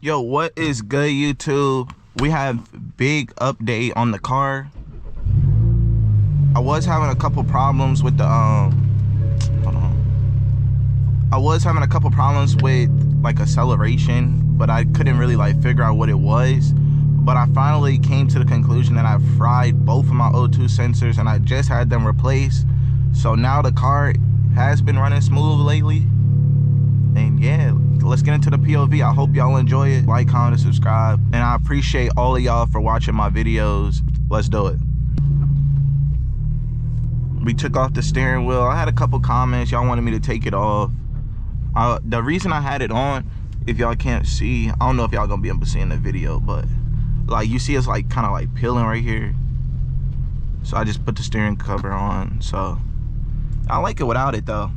Yo, what is good, YouTube? We have big update on the car. I was having a couple problems with the hold on. I was having a couple problems with like acceleration, but I couldn't really like figure out what it was. But I finally came to the conclusion that I fried both of my O2 sensors and I just had them replaced. So now the car has been running smooth lately. And yeah, let's get into the POV. I hope y'all enjoy it. Like, comment, and subscribe. And I appreciate all of y'all for watching my videos. Let's do it. We took off the steering wheel. I had a couple comments. Y'all wanted me to take it off. The reason I had it on, if y'all can't see, I don't know if y'all gonna be able to see in the video, but like you see it's like kind of like peeling right here. So I just put the steering cover on. So I like it without it though.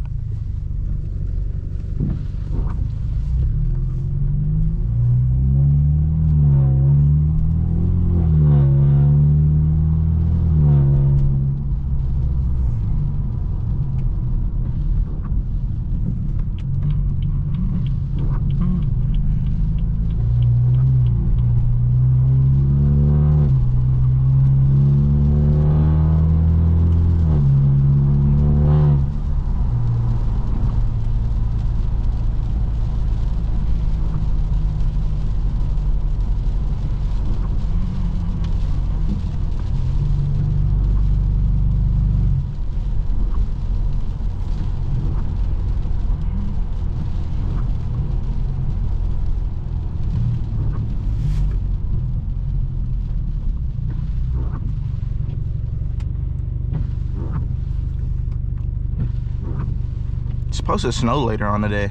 It's supposed to snow later on today.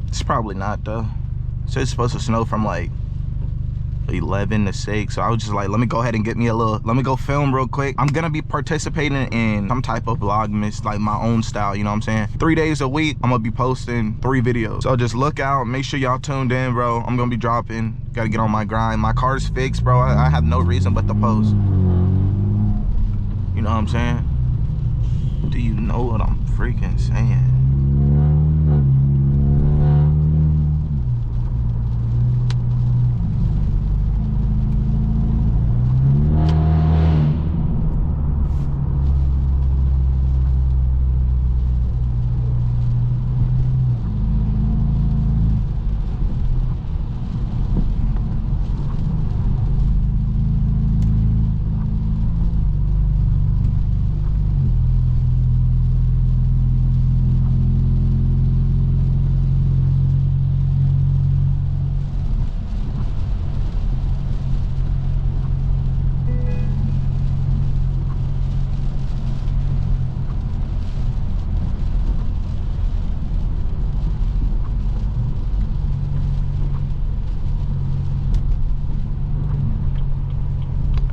It's probably not though. So it's supposed to snow from like 11 to 6. So I was just like, let me go ahead and get me a little, let me go film real quick. I'm gonna be participating in some type of Vlogmas, like my own style, you know what I'm saying? 3 days a week, I'm gonna be posting 3 videos. So just look out, make sure y'all tuned in, bro. I'm gonna be dropping, gotta get on my grind. My car's fixed, bro. I have no reason but to post. You know what I'm saying? Do you know what I'm freaking saying?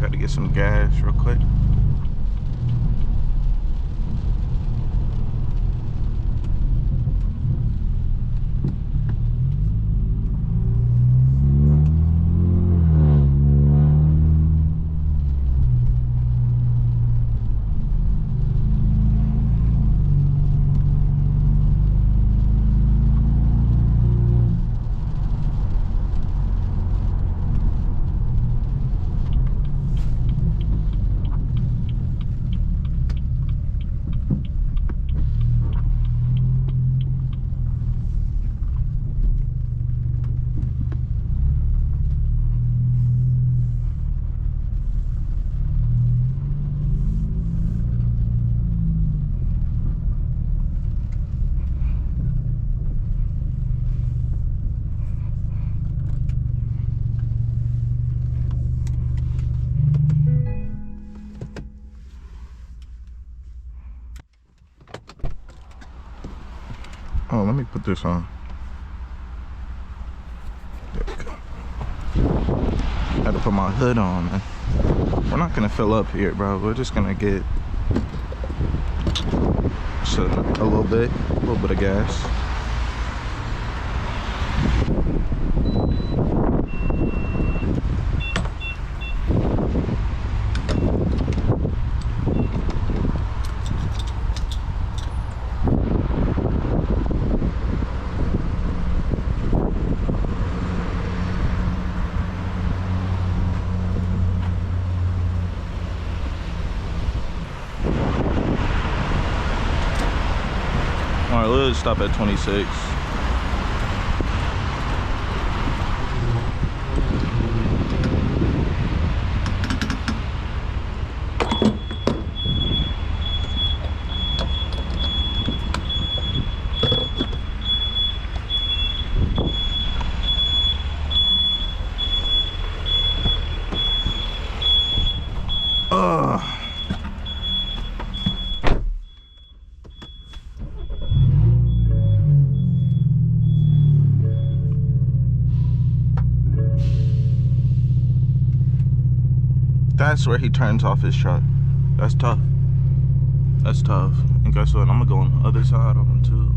Gotta get some gas real quick. Oh, let me put this on. There we go. Had to put my hood on, man. We're not gonna fill up here, bro. We're just gonna get just a little bit of gas. Alright, let's stop at 26. That's where he turns off his truck. That's tough. That's tough. And guess what? I'm gonna go on the other side of him too.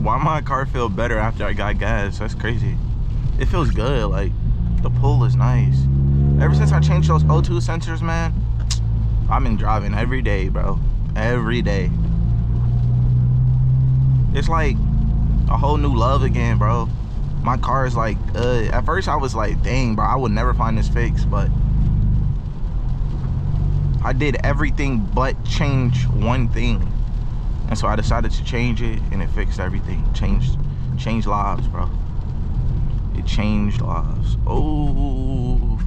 Why my car feel better after I got gas? That's crazy. It feels good. Like, the pull is nice. Ever since I changed those O2 sensors, man, I've been driving every day, bro. Every day. It's like a whole new love again, bro. My car is like, at first I was like, dang, bro, I would never find this fixed, but I did everything but change one thing. And so I decided to change it, and it fixed everything. Changed lives, bro. It changed lives. Oh.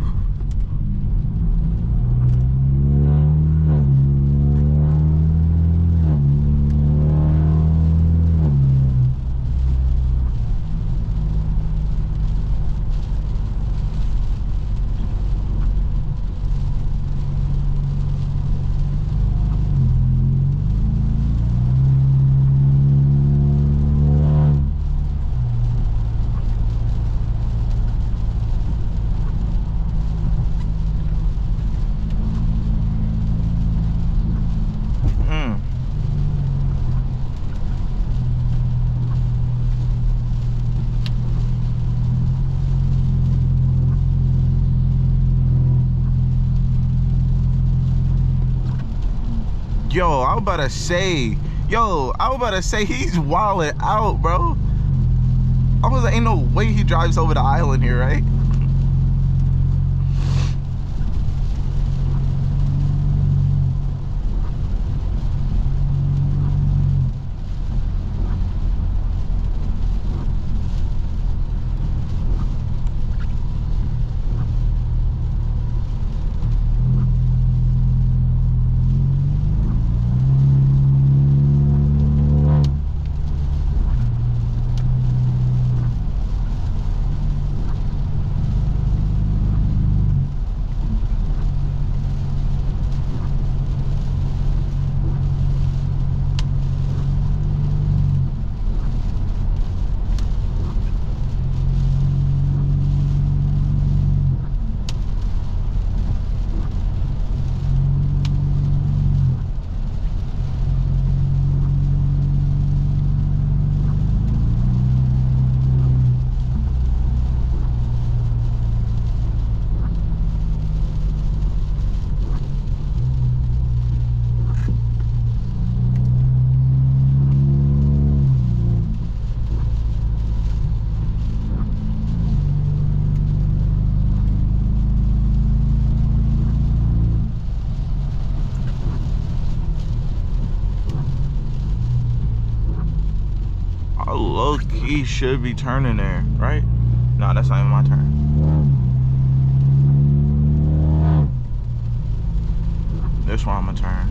Yo, I was about to say he's wilding out, bro. I was like, ain't no way he drives over the island here, right? Low-key should be turning there, right? No, that's not even my turn. This one I'm gonna turn.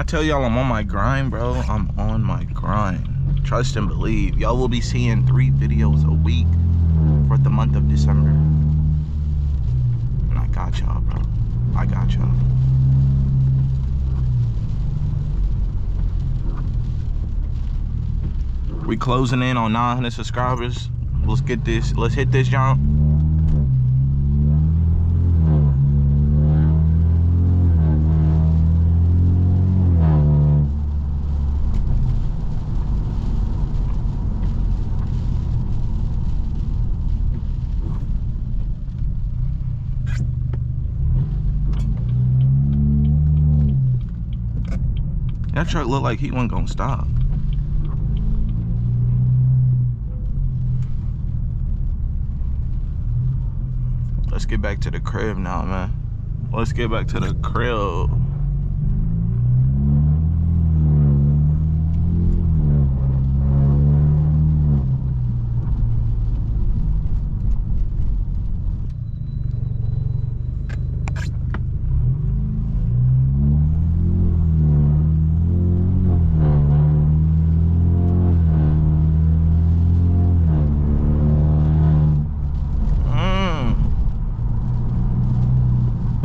I tell y'all I'm on my grind, bro, I'm on my grind. Trust and believe. Y'all will be seeing 3 videos a week for the month of December. And I got y'all, bro. I got y'all. We closing in on 900 subscribers. Let's get this. Let's hit this jump. That truck looked like he wasn't gonna stop. Let's get back to the crib now, man. Let's get back to the crib.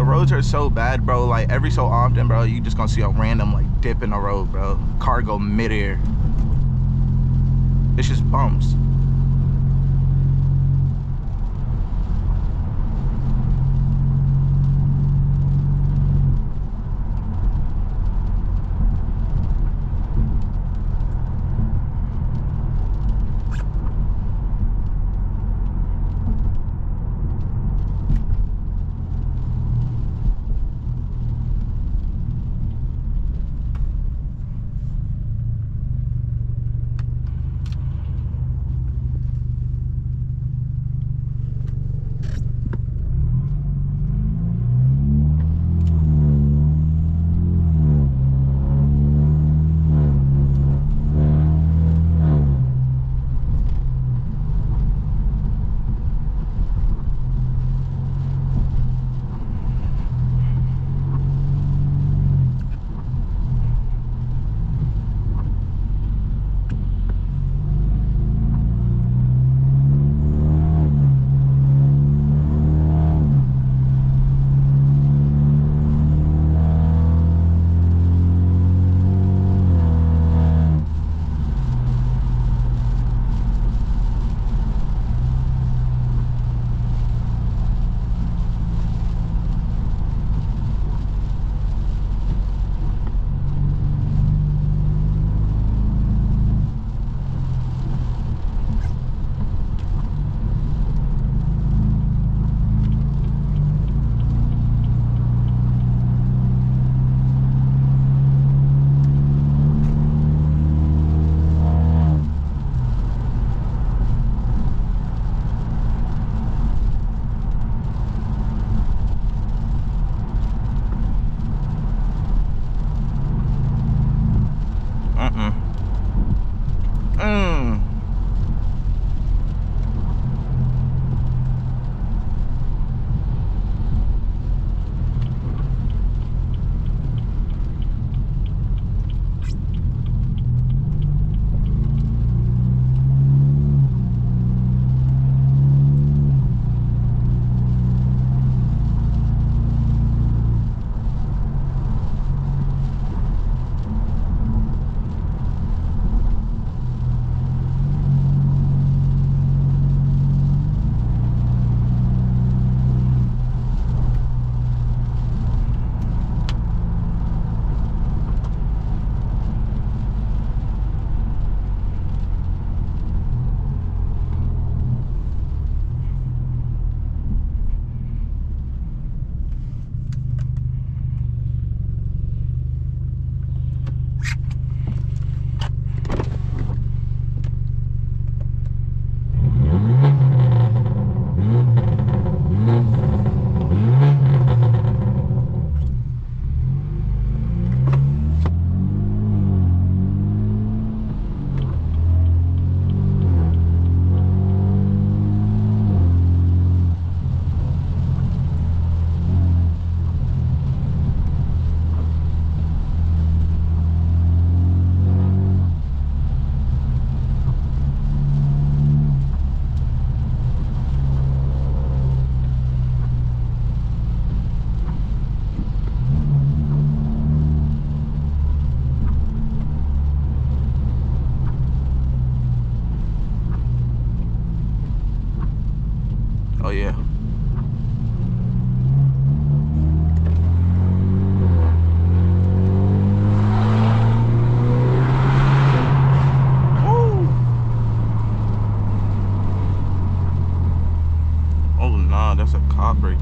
Roads are so bad, bro. Like every so often, bro, you just gonna see a random like dip in the road, bro. Car go mid-air. It's just bumps.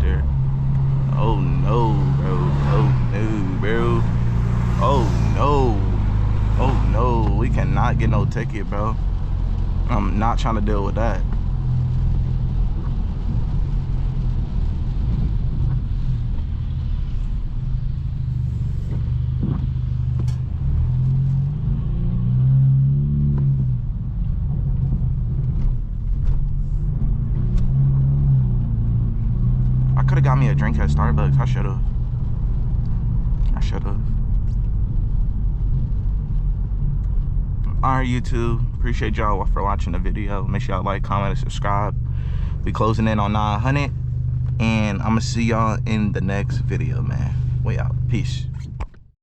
there. Oh no, bro. Oh no, bro. Oh no. Oh no. We cannot get no ticket, bro. I'm not trying to deal with that. I could have got me a drink at Starbucks. I should have. Alright, YouTube. Appreciate y'all for watching the video. Make sure y'all like, comment, and subscribe. We closing in on 900. And I'm going to see y'all in the next video, man. We out. Peace.